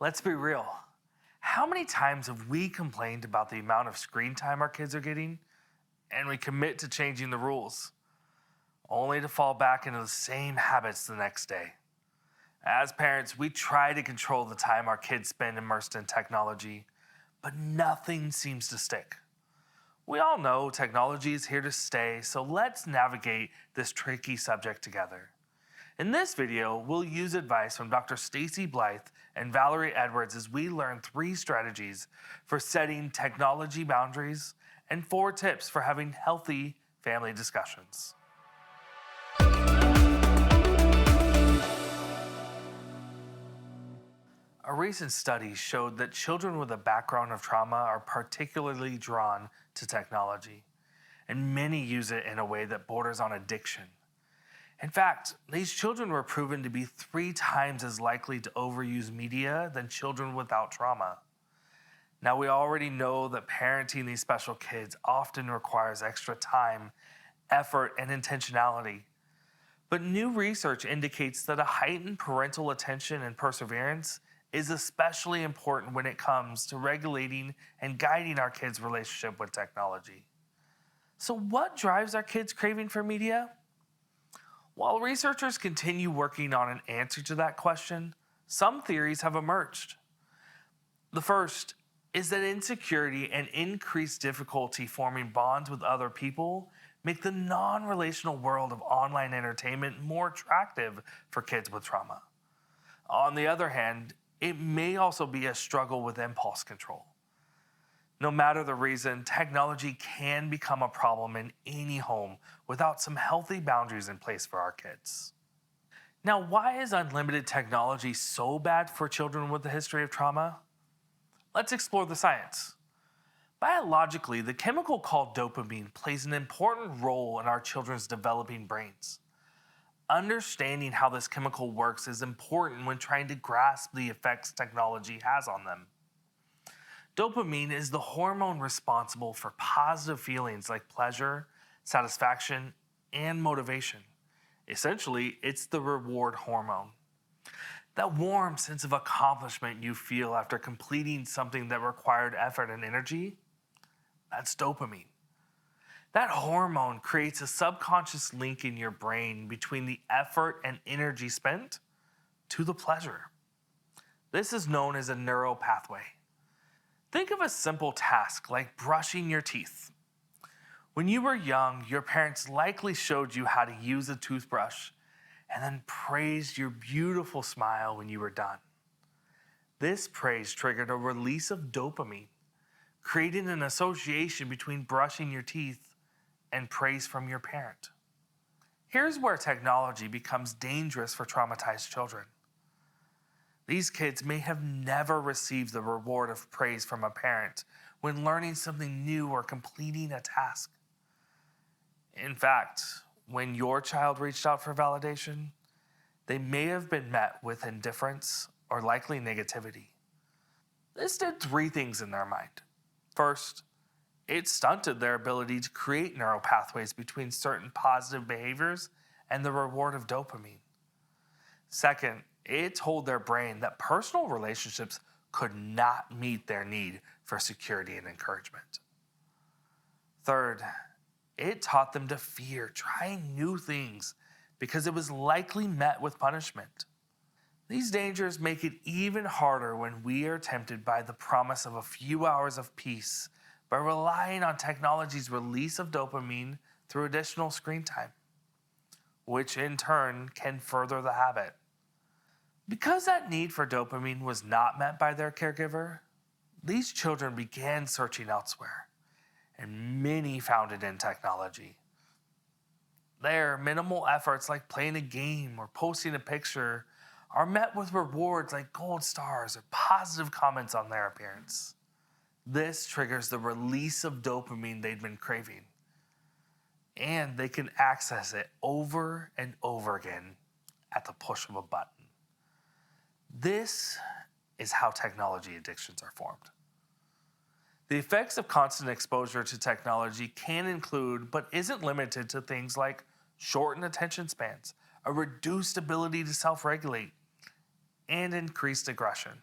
Let's be real. How many times have we complained about the amount of screen time our kids are getting, and we commit to changing the rules, only to fall back into the same habits the next day? As parents, we try to control the time our kids spend immersed in technology, but nothing seems to stick. We all know technology is here to stay, so let's navigate this tricky subject together. In this video, we'll use advice from Dr. Stacy Blythe and Valerie Edwards as we learn 3 strategies for setting technology boundaries and 4 tips for having healthy family discussions. A recent study showed that children with a background of trauma are particularly drawn to technology, and many use it in a way that borders on addiction. In fact, these children were proven to be 3 times as likely to overuse media than children without trauma. Now, we already know that parenting these special kids often requires extra time, effort, and intentionality. But new research indicates that a heightened parental attention and perseverance is especially important when it comes to regulating and guiding our kids' relationship with technology. So, what drives our kids' craving for media? While researchers continue working on an answer to that question, some theories have emerged. The first is that insecurity and increased difficulty forming bonds with other people make the non-relational world of online entertainment more attractive for kids with trauma. On the other hand, it may also be a struggle with impulse control. No matter the reason, technology can become a problem in any home without some healthy boundaries in place for our kids. Now, why is unlimited technology so bad for children with a history of trauma? Let's explore the science. Biologically, the chemical called dopamine plays an important role in our children's developing brains. Understanding how this chemical works is important when trying to grasp the effects technology has on them. Dopamine is the hormone responsible for positive feelings like pleasure, satisfaction, and motivation. Essentially, it's the reward hormone. That warm sense of accomplishment you feel after completing something that required effort and energy, that's dopamine. That hormone creates a subconscious link in your brain between the effort and energy spent to the pleasure. This is known as a neural pathway. Think of a simple task like brushing your teeth. When you were young, your parents likely showed you how to use a toothbrush and then praised your beautiful smile when you were done. This praise triggered a release of dopamine, creating an association between brushing your teeth and praise from your parent. Here's where technology becomes dangerous for traumatized children. These kids may have never received the reward of praise from a parent when learning something new or completing a task. In fact, when your child reached out for validation, they may have been met with indifference or likely negativity. This did 3 things in their mind. First, it stunted their ability to create neural pathways between certain positive behaviors and the reward of dopamine. Second, it told their brain that personal relationships could not meet their need for security and encouragement. Third, it taught them to fear trying new things because it was likely met with punishment. These dangers make it even harder when we are tempted by the promise of a few hours of peace by relying on technology's release of dopamine through additional screen time, which in turn can further the habit. Because that need for dopamine was not met by their caregiver, these children began searching elsewhere, and many found it in technology. There, minimal efforts like playing a game or posting a picture are met with rewards like gold stars or positive comments on their appearance. This triggers the release of dopamine they'd been craving, and they can access it over and over again at the push of a button. This is how technology addictions are formed. The effects of constant exposure to technology can include, but isn't limited to, things like shortened attention spans, a reduced ability to self-regulate, and increased aggression.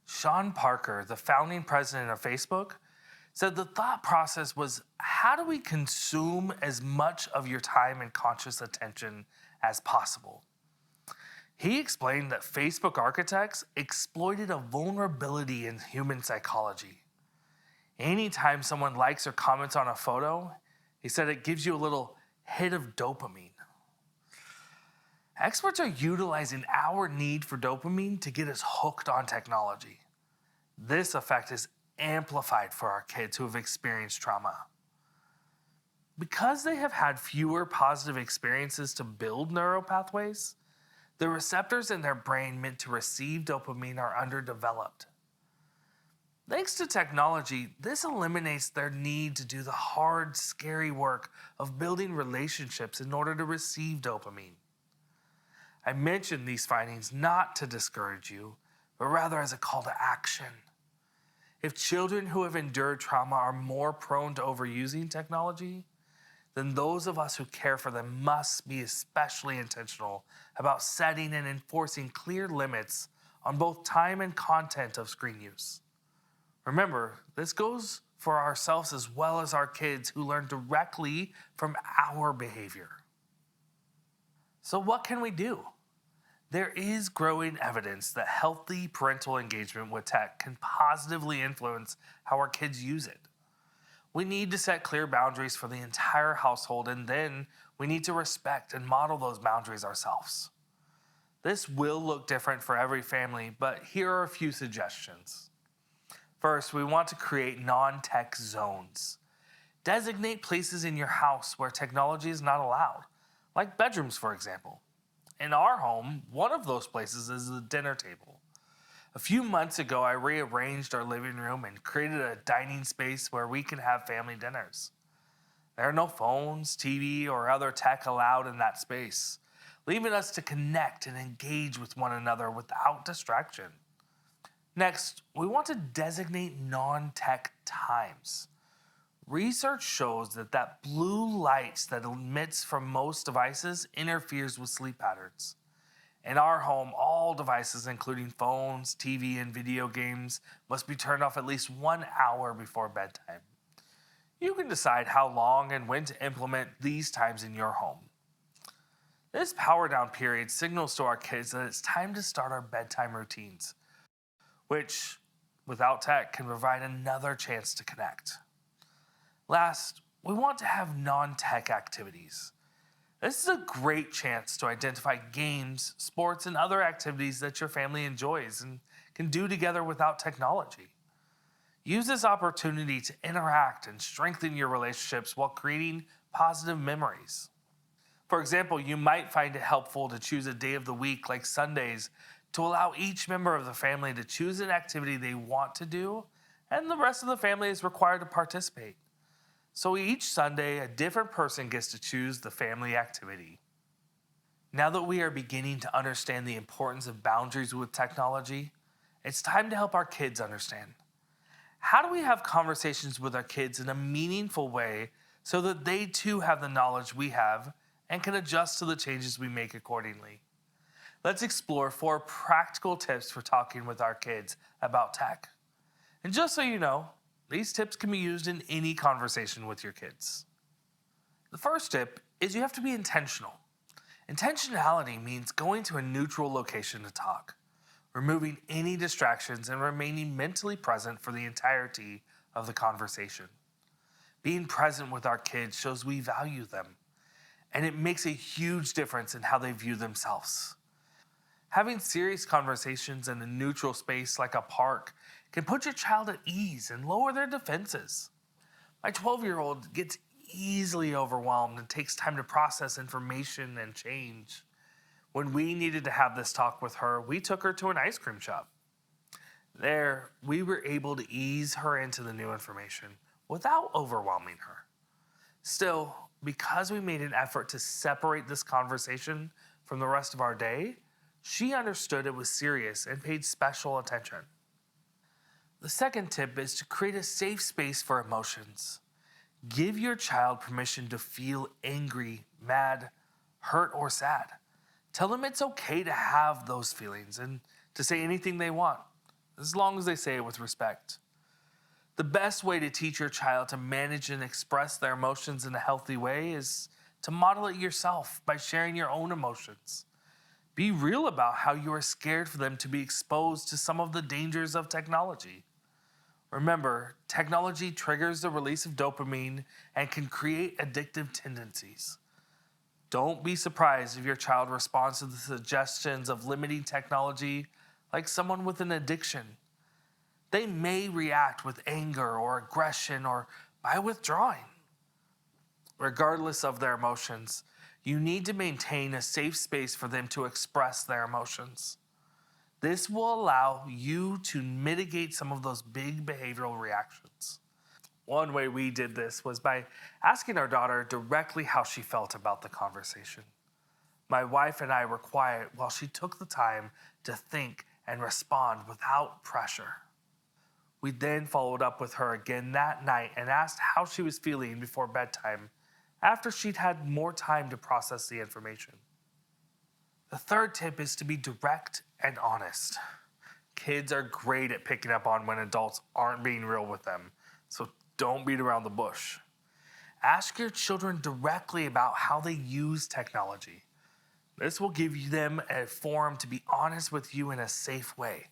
Sean Parker, the founding president of Facebook, said the thought process was, how do we consume as much of your time and conscious attention as possible? He explained that Facebook architects exploited a vulnerability in human psychology. Anytime someone likes or comments on a photo, he said it gives you a little hit of dopamine. Experts are utilizing our need for dopamine to get us hooked on technology. This effect is amplified for our kids who have experienced trauma. Because they have had fewer positive experiences to build neural pathways, the receptors in their brain meant to receive dopamine are underdeveloped. Thanks to technology, this eliminates their need to do the hard, scary work of building relationships in order to receive dopamine. I mention these findings not to discourage you, but rather as a call to action. If children who have endured trauma are more prone to overusing technology, then those of us who care for them must be especially intentional about setting and enforcing clear limits on both time and content of screen use. Remember, this goes for ourselves as well as our kids who learn directly from our behavior. So what can we do? There is growing evidence that healthy parental engagement with tech can positively influence how our kids use it. We need to set clear boundaries for the entire household, and then we need to respect and model those boundaries ourselves. This will look different for every family, but here are a few suggestions. First, we want to create non-tech zones. Designate places in your house where technology is not allowed, like bedrooms, for example. In our home, one of those places is the dinner table. A few months ago, I rearranged our living room and created a dining space where we can have family dinners. There are no phones, TV, or other tech allowed in that space, leaving us to connect and engage with one another without distraction. Next, we want to designate non-tech times. Research shows that blue light that emits from most devices interferes with sleep patterns. In our home, all devices, including phones, TV, and video games, must be turned off at least 1 hour before bedtime. You can decide how long and when to implement these times in your home. This power down period signals to our kids that it's time to start our bedtime routines, which, without tech, can provide another chance to connect. Last, we want to have non-tech activities. This is a great chance to identify games, sports, and other activities that your family enjoys and can do together without technology. Use this opportunity to interact and strengthen your relationships while creating positive memories. For example, you might find it helpful to choose a day of the week, like Sundays, to allow each member of the family to choose an activity they want to do, and the rest of the family is required to participate. So each Sunday, a different person gets to choose the family activity. Now that we are beginning to understand the importance of boundaries with technology, it's time to help our kids understand. How do we have conversations with our kids in a meaningful way so that they too have the knowledge we have and can adjust to the changes we make accordingly? Let's explore 4 practical tips for talking with our kids about tech. And just so you know, these tips can be used in any conversation with your kids. The first tip is you have to be intentional. Intentionality means going to a neutral location to talk, removing any distractions, and remaining mentally present for the entirety of the conversation. Being present with our kids shows we value them, and it makes a huge difference in how they view themselves. Having serious conversations in a neutral space like a park can put your child at ease and lower their defenses. My 12-year-old gets easily overwhelmed and takes time to process information and change. When we needed to have this talk with her, we took her to an ice cream shop. There, we were able to ease her into the new information without overwhelming her. Still, because we made an effort to separate this conversation from the rest of our day, she understood it was serious and paid special attention. The second tip is to create a safe space for emotions. Give your child permission to feel angry, mad, hurt, or sad. Tell them it's okay to have those feelings and to say anything they want. as long as they say it with respect. The best way to teach your child to manage and express their emotions in a healthy way is to model it yourself by sharing your own emotions. Be real about how you are scared for them to be exposed to some of the dangers of technology. Remember, technology triggers the release of dopamine and can create addictive tendencies. Don't be surprised if your child responds to the suggestions of limiting technology like someone with an addiction. They may react with anger or aggression or by withdrawing. Regardless of their emotions, you need to maintain a safe space for them to express their emotions. This will allow you to mitigate some of those big behavioral reactions. One way we did this was by asking our daughter directly how she felt about the conversation. My wife and I were quiet while she took the time to think and respond without pressure. We then followed up with her again that night and asked how she was feeling before bedtime after she'd had more time to process the information. The third tip is to be direct and honest. Kids are great at picking up on when adults aren't being real with them, so don't beat around the bush. Ask your children directly about how they use technology. This will give them a forum to be honest with you in a safe way.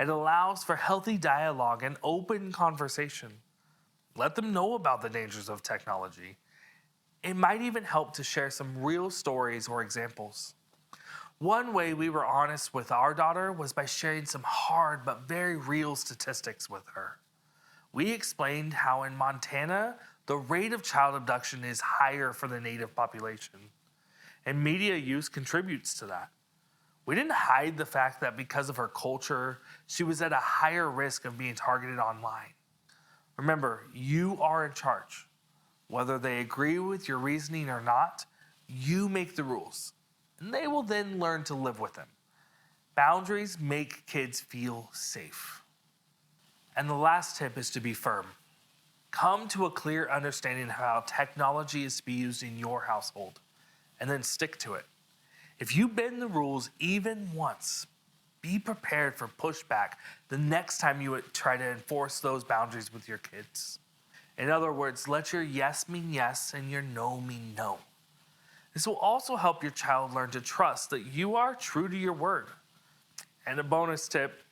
It allows for healthy dialogue and open conversation. Let them know about the dangers of technology. It might even help to share some real stories or examples. One way we were honest with our daughter was by sharing some hard but very real statistics with her. We explained how in Montana, the rate of child abduction is higher for the native population, and media use contributes to that. We didn't hide the fact that because of her culture, she was at a higher risk of being targeted online. Remember, you are in charge. Whether they agree with your reasoning or not, you make the rules, and they will then learn to live with them. Boundaries make kids feel safe. And the last tip is to be firm. Come to a clear understanding of how technology is to be used in your household, and then stick to it. If you bend the rules even once, be prepared for pushback the next time you try to enforce those boundaries with your kids. In other words, let your yes mean yes and your no mean no. This will also help your child learn to trust that you are true to your word. And a bonus tip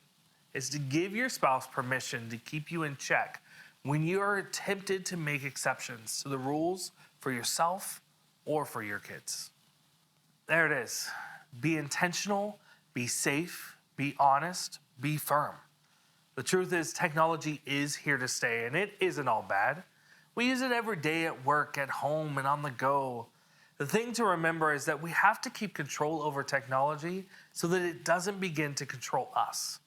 is to give your spouse permission to keep you in check when you are tempted to make exceptions to the rules for yourself or for your kids. There it is. Be intentional, be safe, be honest, be firm. The truth is, technology is here to stay, and it isn't all bad. We use it every day at work, at home, and on the go. The thing to remember is that we have to keep control over technology so that it doesn't begin to control us.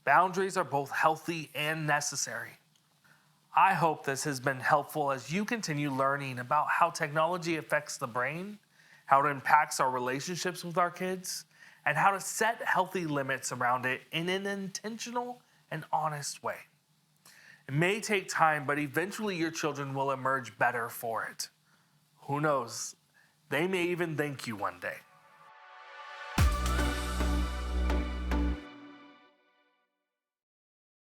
Boundaries are both healthy and necessary. I hope this has been helpful as you continue learning about how technology affects the brain, how it impacts our relationships with our kids, and how to set healthy limits around it in an intentional and honest way. It may take time, but eventually your children will emerge better for it. Who knows? They may even thank you one day.